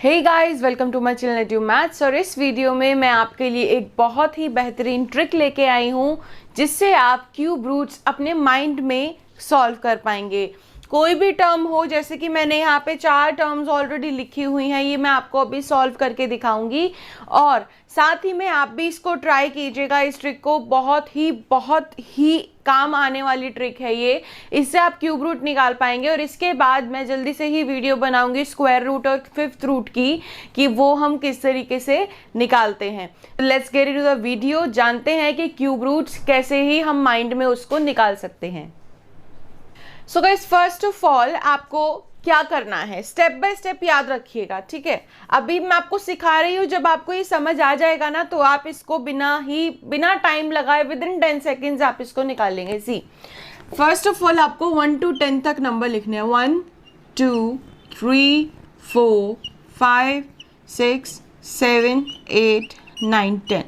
Hey guys, welcome to my channel Edu Maths. और इस video में मैं आपके लिए एक बहुत ही बेहतरीन ट्रिक लेके आई हूँ जिससे आप क्यूब रूट्स अपने माइंड में सॉल्व कर पाएंगे। कोई भी टर्म हो, जैसे कि मैंने यहाँ पे 4 टर्म्स ऑलरेडी लिखी हुई हैं, ये मैं आपको अभी सॉल्व करके दिखाऊंगी। और साथ ही में आप भी इसको ट्राई कीजिएगा, इस ट्रिक को। बहुत ही काम आने वाली ट्रिक है ये। इससे आप क्यूब रूट निकाल पाएंगे। और इसके बाद मैं जल्दी से ही वीडियो बनाऊंगी स्क्वायर रूट और फिफ्थ रूट की, कि वो हम किस तरीके से निकालते हैं। Let's get into the video. जानते हैं कि क्यूब रूट्स कैसे ही हम माइंड में उसको निकाल सकते हैं। So guys, first of all आपको क्या करना है, स्टेप बाय स्टेप याद रखिएगा, ठीक है। अभी मैं आपको सिखा रही हूँ, जब आपको ये समझ आ जाएगा ना, तो आप इसको बिना टाइम लगाए विद इन 10 सेकेंड्स आप इसको निकाल लेंगे। सी, फर्स्ट ऑफ ऑल आपको 1 to 10 तक नंबर लिखने हैं। 1 2 3 4 5 6 7 8 9 10।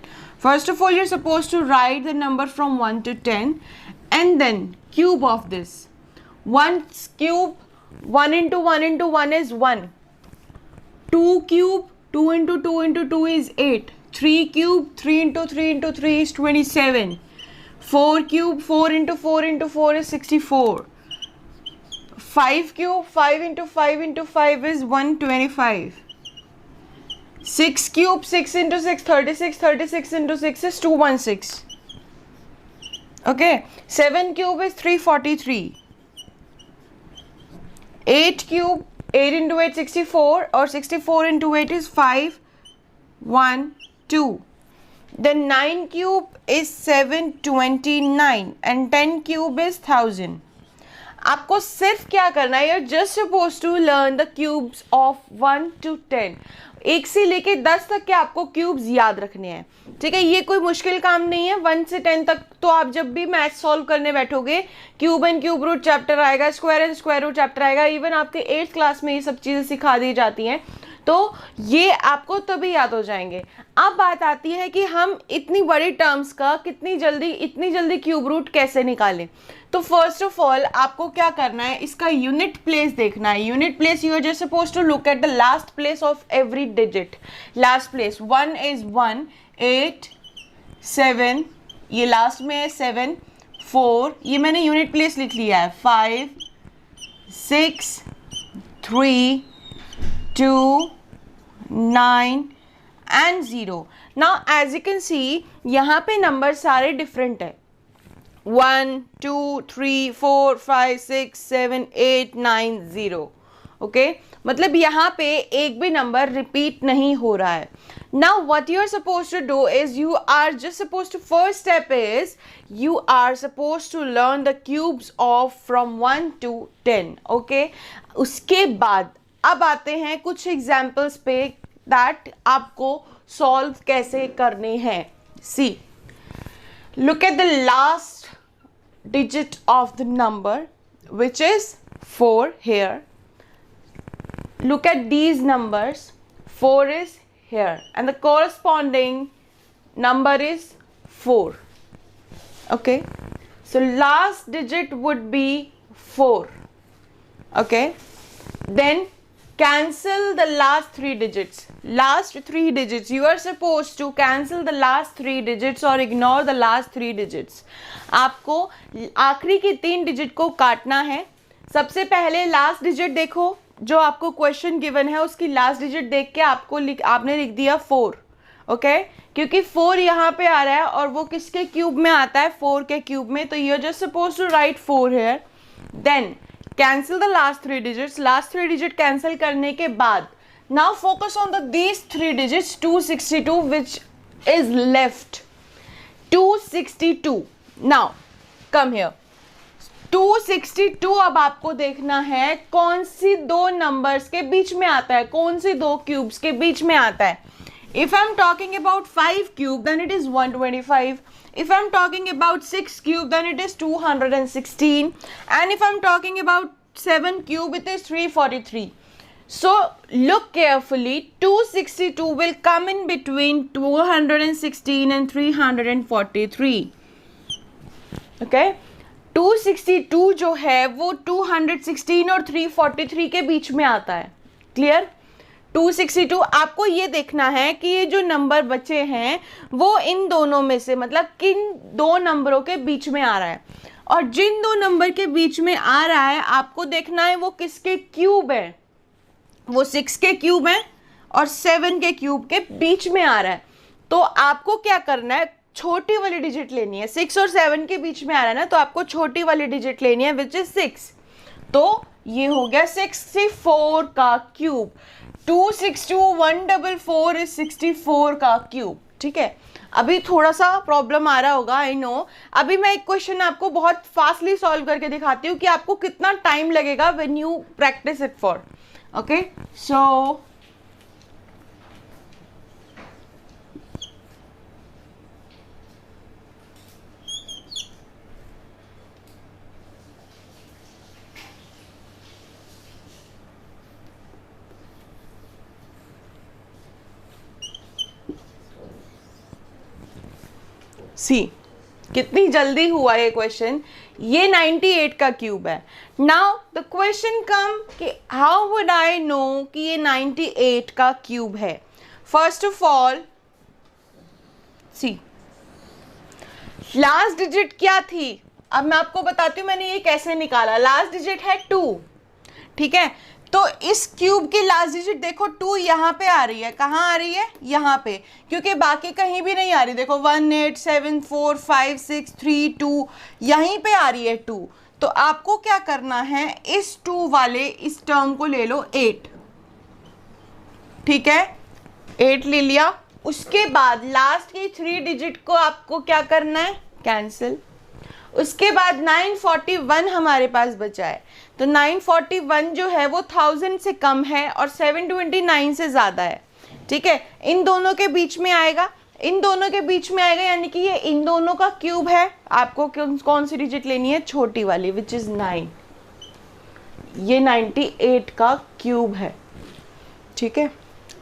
First of all, you're supposed to write the number from 1 to 10 and then cube of this. 1's cube, 1 into 1 into 1 is 1. 2 cube, 2 into 2 into 2 is 8. 3 cube, 3 into 3 into 3 is 27. 4 cube, 4 into 4 into 4 is 64. 5 cube, 5 into 5 into 5 is 125. 6 cube, 6 into 6, 36. 36 into 6 is 216. Okay. 7 cube is 343. 8 cube, 8 into 8 64, or 64 into 8 is 512. Then 9 cube is 729 and 10 cube is 1000. आपको सिर्फ क्या करना है, you're just supposed to learn the cubes of 1 to 10. 1 से लेके 10 तक के आपको क्यूब्स याद रखने हैं, ठीक है। ये कोई मुश्किल काम नहीं है। 1 से 10 तक तो आप जब भी मैथ सॉल्व करने बैठोगे, cube and cube root chapter आएगा, square and square root chapter आएगा। इवन आपके 8th क्लास में ये सब चीज़ें सिखा दी जाती हैं, तो ये आपको तभी याद हो जाएंगे। अब बात आती है कि हम इतनी बड़ी टर्म्स का इतनी जल्दी क्यूब रूट कैसे निकालें। तो फर्स्ट ऑफ ऑल आपको क्या करना है, इसका यूनिट प्लेस देखना है। Unit place, you are just suppose to look at the last place of every digit. Last place 1 is 1, 8 7, ये लास्ट में है 7 4, ये मैंने यूनिट प्लेस लिख लिया है। 5 6 3 2 9 and 0. Now as you can see, यहाँ पे नंबर सारे डिफरेंट है। 1 2 3 4 5 6 7 8 9 0। ओके, मतलब यहाँ पे एक भी नंबर रिपीट नहीं हो रहा है। Now what you are supposed to do is you are just supposed to, first step is you are supposed to learn the cubes of from 1 to 10. Okay, उसके बाद अब आते हैं कुछ एग्जाम्पल्स पे दैट आपको सॉल्व कैसे करने हैं। See, look at the last digit of the number, which is 4 here. Look at these numbers. 4 is here and the corresponding number is 4. Okay, so last digit would be 4. Okay, then cancel the last 3 digits. Last 3 digits, you are supposed to cancel the last 3 digits or ignore the last 3 digits. आपको आखिरी की 3 digit को काटना है। सबसे पहले last digit देखो, जो आपको क्वेश्चन गिवन है उसकी लास्ट डिजिट देख के आपने लिख दिया 4। ओके, क्योंकि 4 यहाँ पे आ रहा है और वो किसके क्यूब में आता है, 4 के क्यूब में। तो you are just suppose to write 4 here. Then cancel the last 3 digits. Last 3 digit cancel करने के बाद now focus on these 3 digits, 262, which is left. 262. Now come here. 262 अब आपको देखना है कौन सी 2 नंबर्स के बीच में आता है, कौन सी 2 क्यूब्स के बीच में आता है। If I'm talking about 5 cube, then it is 125. If I'm talking about 6 cube, then it is 216. And if I'm talking about 7 cube, it is 343. So look carefully. 262 will come in between 216 and 343. Okay, 262 जो है वो 216 और 343 के बीच में आता है। Clear? 262। आपको ये देखना है कि ये जो नंबर बचे हैं वो इन दोनों में से मतलब किन दो नंबरों के बीच में आ रहा है, और जिन दो नंबर के बीच में आ रहा है आपको देखना है वो किसके क्यूब है। वो 6 के क्यूब है और 7 के क्यूब के बीच में आ रहा है। तो आपको क्या करना है, छोटी वाली डिजिट लेनी है। 6 और 7 के बीच में आ रहा है ना, तो आपको छोटी वाली डिजिट लेनी है विच इज 6। तो ये हो गया 64 का क्यूब। 262,144 इज 64 का क्यूब। ठीक है, अभी थोड़ा सा प्रॉब्लम आ रहा होगा, आई नो। अभी मैं एक क्वेश्चन आपको बहुत फास्टली सॉल्व करके दिखाती हूँ कि आपको कितना टाइम लगेगा when you practice it for. Okay, so see कितनी जल्दी हुआ ये क्वेश्चन। ये 98 का क्यूब है। नाउ द क्वेश्चन कम कि हाउ वुड आई नो कि ये 98 का क्यूब है। First of all see last digit क्या थी, अब मैं आपको बताती हूँ मैंने ये कैसे निकाला। लास्ट डिजिट है 2, ठीक है। तो इस क्यूब की लास्ट डिजिट देखो 2 यहाँ पे आ रही है। कहाँ आ रही है, यहाँ पे, क्योंकि बाकी कहीं भी नहीं आ रही। देखो 1 8 7 4 5 6 3 2 यहीं पे आ रही है 2। तो आपको क्या करना है, इस 2 वाले इस टर्म को ले लो 8, ठीक है, 8 ले लिया। उसके बाद लास्ट की 3 डिजिट को आपको क्या करना है, कैंसिल। उसके बाद 941 हमारे पास बचा है। तो 941 जो है वो 1000 से कम है और 729 से ज़्यादा है। ठीक है, इन दोनों के बीच में आएगा, इन दोनों के बीच में आएगा, यानी कि ये इन दोनों का क्यूब है। आपको कौन सी डिजिट लेनी है, छोटी वाली विच इज़ 9। ये 98 का क्यूब है। ठीक है,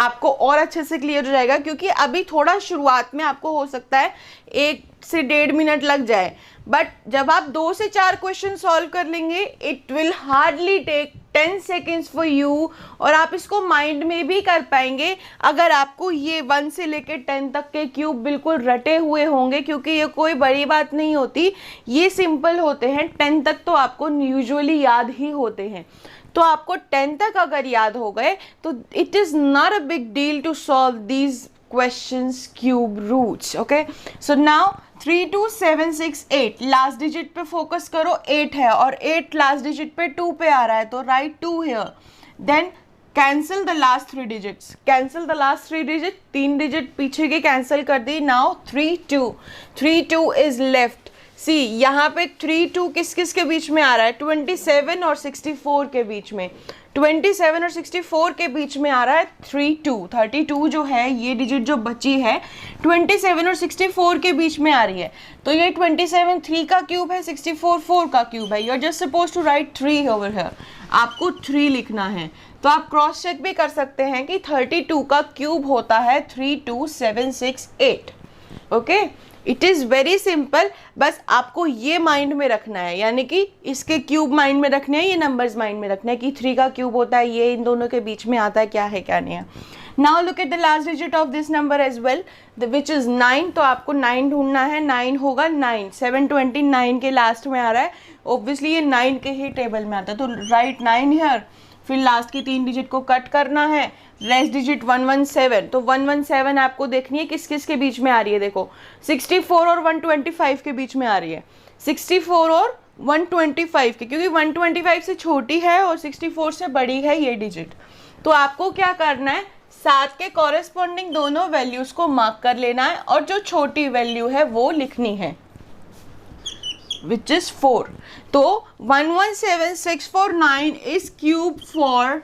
आपको और अच्छे से क्लियर हो जाएगा, क्योंकि अभी थोड़ा शुरुआत में आपको हो सकता है 1 से 1.5 मिनट लग जाए, बट जब आप 2 से 4 क्वेश्चन सॉल्व कर लेंगे it will hardly take 10 seconds for you, और आप इसको माइंड में भी कर पाएंगे अगर आपको ये 1 से लेकर 10 तक के क्यूब बिल्कुल रटे हुए होंगे, क्योंकि ये कोई बड़ी बात नहीं होती, ये सिंपल होते हैं। 10 तक तो आपको यूजुअली याद ही होते हैं। तो आपको 10 तक अगर याद हो गए तो it is not a big deal to solve these questions cube roots. Okay, so now 3 2 7 6 8 last digit पे फोकस करो, 8 है और 8 लास्ट डिजिट पे 2 पे आ रहा है, तो right 2 here. Then cancel the last 3 digits, cancel the last 3 digit, 3 digit पीछे के कैंसिल कर दी। Now 3 2 is left. सी यहाँ पे 3 2 किस किस के बीच में आ रहा है, 27 और 64 के बीच में। 27 और 64 के बीच में आ रहा है 32 जो है ये डिजिट जो बची है 27 और 64 के बीच में आ रही है। तो ये 27 3 का क्यूब है, 64 4 का क्यूब है। You are just suppose to write 3 over here, आपको 3 लिखना है। तो आप क्रॉस चेक भी कर सकते हैं कि 32 का क्यूब होता है 32768। Okay, it is very simple. बस आपको ये माइंड में रखना है, यानी कि इसके क्यूब माइंड में रखने हैं, ये नंबर्स माइंड में रखने हैं कि 3 का क्यूब होता है ये, इन दोनों के बीच में आता है, क्या है क्या नहीं है। Now look at the last digit of this number as well which is 9। तो आपको 9 ढूंढना है, 9 होगा 9, 729 के लास्ट में आ रहा है, ऑब्वियसली ये 9 के ही टेबल में आता है, तो राइट 9 हियर। फिर लास्ट की 3 डिजिट को कट करना है, रेस्ट डिजिट 117। तो 117 आपको देखनी है किस किस के बीच में आ रही है। देखो 64 और 125 के बीच में आ रही है, 64 और 125 के, क्योंकि 125 से छोटी है और 64 से बड़ी है ये डिजिट। तो आपको क्या करना है, साथ के कॉरेस्पॉन्डिंग दोनों वैल्यूज को मार्क कर लेना है और जो छोटी वैल्यू है वो लिखनी है which is 4. तो 117649 is cube for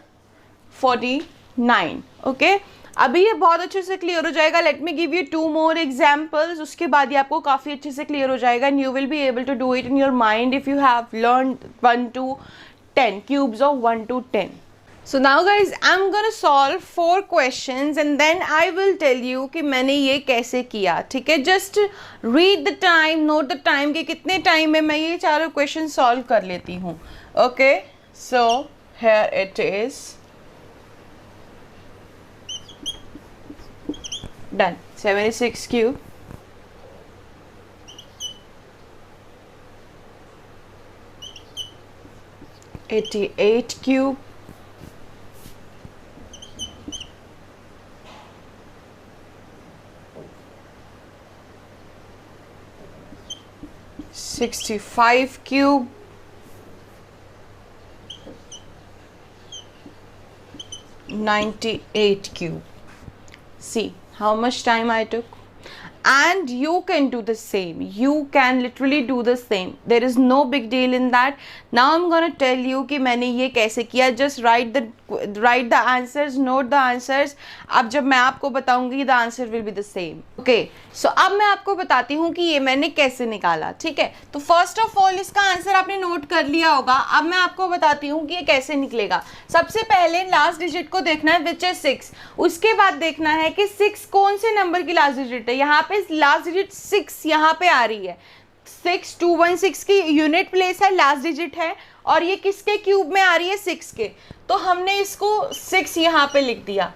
49. ओके, अभी ये बहुत अच्छे से क्लियर हो जाएगा। Let me give you 2 more examples, उसके बाद ये आपको काफ़ी अच्छे से क्लियर हो जाएगा and you will be able to do it in your mind if you have learn 1 to 10 cubes of 1 to 10. So now guys I'm gonna solve 4 questions and then I will tell you कि मैंने ये कैसे किया। ठीक है, just read the time, note the time कि कितने time में मैं ये चारों क्वेश्चन सॉल्व कर लेती हूँ। Okay, so here it is. Done. 76 cube, 88 cube, 65 cube, 98 cube. See how much time I took, and you can do the same. You can literally do the same. There is no big deal in that. Now I'm gonna tell you कि मैंने ये कैसे किया. Just write the answers, note the answers. अब जब मैं आपको बताऊंगी the answer will be the same. Okay, so अब मैं आपको बताती हूँ कि ये मैंने कैसे निकाला. ठीक है, तो फर्स्ट ऑफ ऑल इसका आंसर आपने नोट कर लिया होगा. अब मैं आपको बताती हूँ कि ये कैसे निकलेगा. सबसे पहले लास्ट डिजिट को देखना है विच इज 6. उसके बाद देखना है कि 6 कौन से नंबर की लास्ट डिजिट है. यहाँ पे लास्ट डिजिट 6 यहाँ पे आ रही है. 6216 की यूनिट प्लेस है, लास्ट डिजिट है, और ये किसके क्यूब में आ रही है, 6 के. तो हमने इसको 6 यहाँ पे लिख दिया.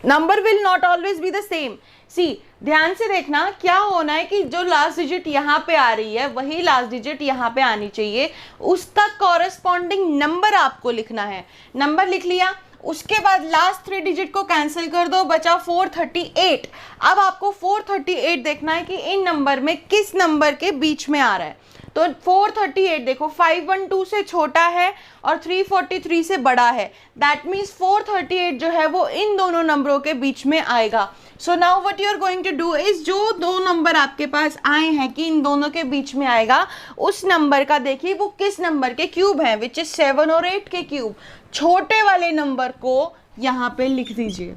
Number will not always be the same. See ध्यान से देखना, क्या होना है कि जो लास्ट डिजिट यहाँ पे आ रही है वही लास्ट डिजिट यहाँ पे आनी चाहिए. उसका कॉरेस्पॉन्डिंग नंबर आपको लिखना है. नंबर लिख लिया, उसके बाद लास्ट 3 डिजिट को कैंसिल कर दो, बचा 438. अब आपको 438 देखना है कि इन नंबर में किस नंबर के बीच में आ रहा है. तो 438 देखो 512 से छोटा है और 343 से बड़ा है. दैट मीन्स 438 जो है वो इन दोनों नंबरों के बीच में आएगा. So now what you are going to do is, जो दो नंबर आपके पास आए हैं कि इन दोनों के बीच में आएगा, उस नंबर का देखिए वो किस नंबर के क्यूब है, विच इज 7 और 8 के क्यूब. छोटे वाले नंबर को यहाँ पे लिख दीजिए.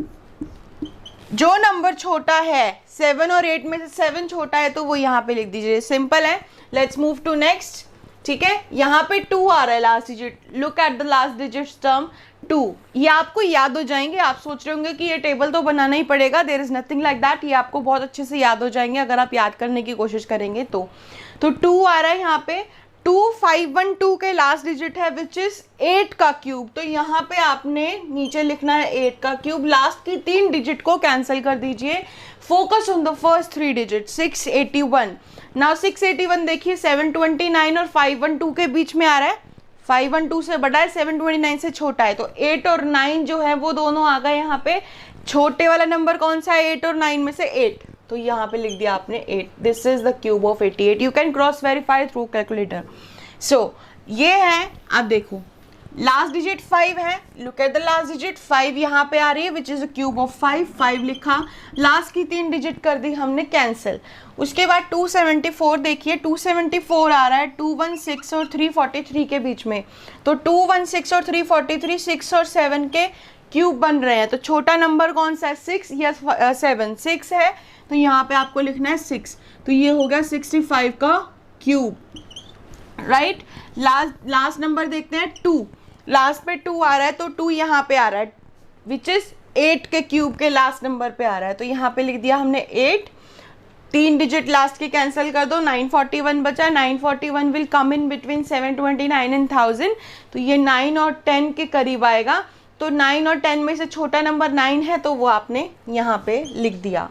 जो नंबर छोटा है 7 और 8 में से 7 छोटा है तो वो यहाँ पे लिख दीजिए. सिंपल है. Let's move to next. ठीक है, यहाँ पे 2 आ रहा है last digit. Look at the last digit term 2. ये आपको याद हो जाएंगे. आप सोच रहे होंगे कि ये टेबल तो बनाना ही पड़ेगा. There is nothing like that. ये आपको बहुत अच्छे से याद हो जाएंगे अगर आप याद करने की कोशिश करेंगे तो 2 आ रहा है यहाँ पे. 2512 के लास्ट डिजिट है विच इज 8 का क्यूब. तो यहाँ पे आपने नीचे लिखना है 8 का क्यूब. लास्ट की 3 डिजिट को कैंसिल कर दीजिए. Focus on the first 3 digit. 681. Now 681 देखिए 729 और 512 के बीच में आ रहा है. 512 से बड़ा है, 729 से छोटा है. तो 8 और 9 जो है वो दोनों आ गए यहाँ पे. छोटे वाला नंबर कौन सा है 8 और 9 में से 8. तो यहाँ पे लिख दिया आपने 8. This is the cube of 88. You can cross verify through calculator. So ये है. अब देखो लास्ट डिजिट 5 है. Look at the last digit 5 यहाँ पे आ रही है which is the cube of 5. 5 लिखा. लास्ट की 3 डिजिट कर दी हमने कैंसिल. उसके बाद 274 देखिए 274 आ रहा है 216 और 343 के बीच में. तो 216 और 343 6 और 7 के क्यूब बन रहे हैं. तो छोटा नंबर कौन सा है 6 या 7. 6 है तो यहाँ पे आपको लिखना है 6. तो ये हो गया 65 का क्यूब. राइट. लास्ट नंबर देखते हैं 2. लास्ट पे 2 आ रहा है तो 2 यहाँ पे आ रहा है विच इज 8 के क्यूब के लास्ट नंबर पे आ रहा है. तो यहाँ पे लिख दिया हमने 8. 3 डिजिट लास्ट के कैंसिल कर दो. 941 बचा. 941 will come in between 729 and 1000. तो ये 9 और 10 के करीब आएगा. तो 9 और 10 में से छोटा नंबर 9 है तो वो आपने यहाँ पे लिख दिया.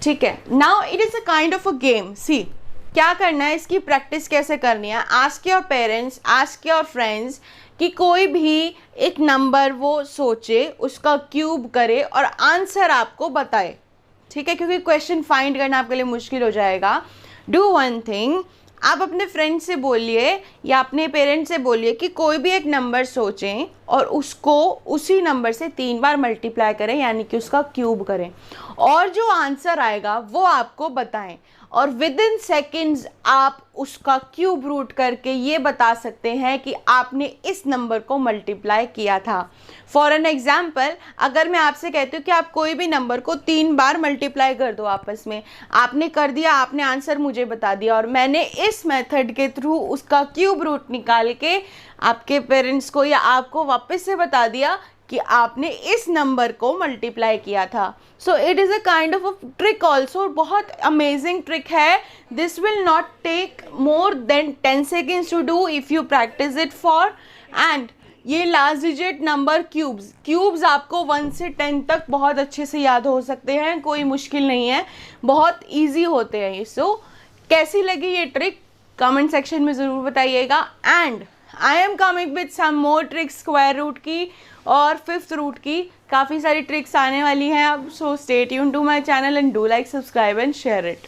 ठीक है. Now it is a kind of a game. See क्या करना है, इसकी प्रैक्टिस कैसे करनी है. Ask your parents, ask your friends कि कोई भी एक नंबर वो सोचे, उसका क्यूब करे और आंसर आपको बताए. ठीक है, क्योंकि क्वेश्चन फाइंड करना आपके लिए मुश्किल हो जाएगा. डू वन थिंग, आप अपने फ्रेंड से बोलिए या अपने पेरेंट्स से बोलिए कि कोई भी एक नंबर सोचें और उसको उसी नंबर से 3 बार मल्टीप्लाई करें, यानी कि उसका क्यूब करें, और जो आंसर आएगा वो आपको बताएं. और विद इन सेकेंड्स आप उसका क्यूब रूट करके ये बता सकते हैं कि आपने इस नंबर को मल्टीप्लाई किया था. फॉर एन एग्जाम्पल, अगर मैं आपसे कहती हूँ कि आप कोई भी नंबर को 3 बार मल्टीप्लाई कर दो आपस में, आपने कर दिया, आपने आंसर मुझे बता दिया, और मैंने इस मेथड के थ्रू उसका क्यूब रूट निकाल के आपके पेरेंट्स को या आपको वापस से बता दिया कि आपने इस नंबर को मल्टीप्लाई किया था. So it is a kind of a trick also. बहुत अमेजिंग ट्रिक है. This will not take more than 10 seconds to do if you practice it for. And ये लास्ट डिजिट नंबर क्यूब्स आपको 1 से 10 तक बहुत अच्छे से याद हो सकते हैं, कोई मुश्किल नहीं है, बहुत इजी होते हैं ये। सो कैसी लगी ये ट्रिक कमेंट सेक्शन में ज़रूर बताइएगा। And I am coming with some more tricks square root की और 5th रूट की, काफ़ी सारी ट्रिक्स आने वाली हैं अब। So stay tune to my channel and do like, subscribe and share it.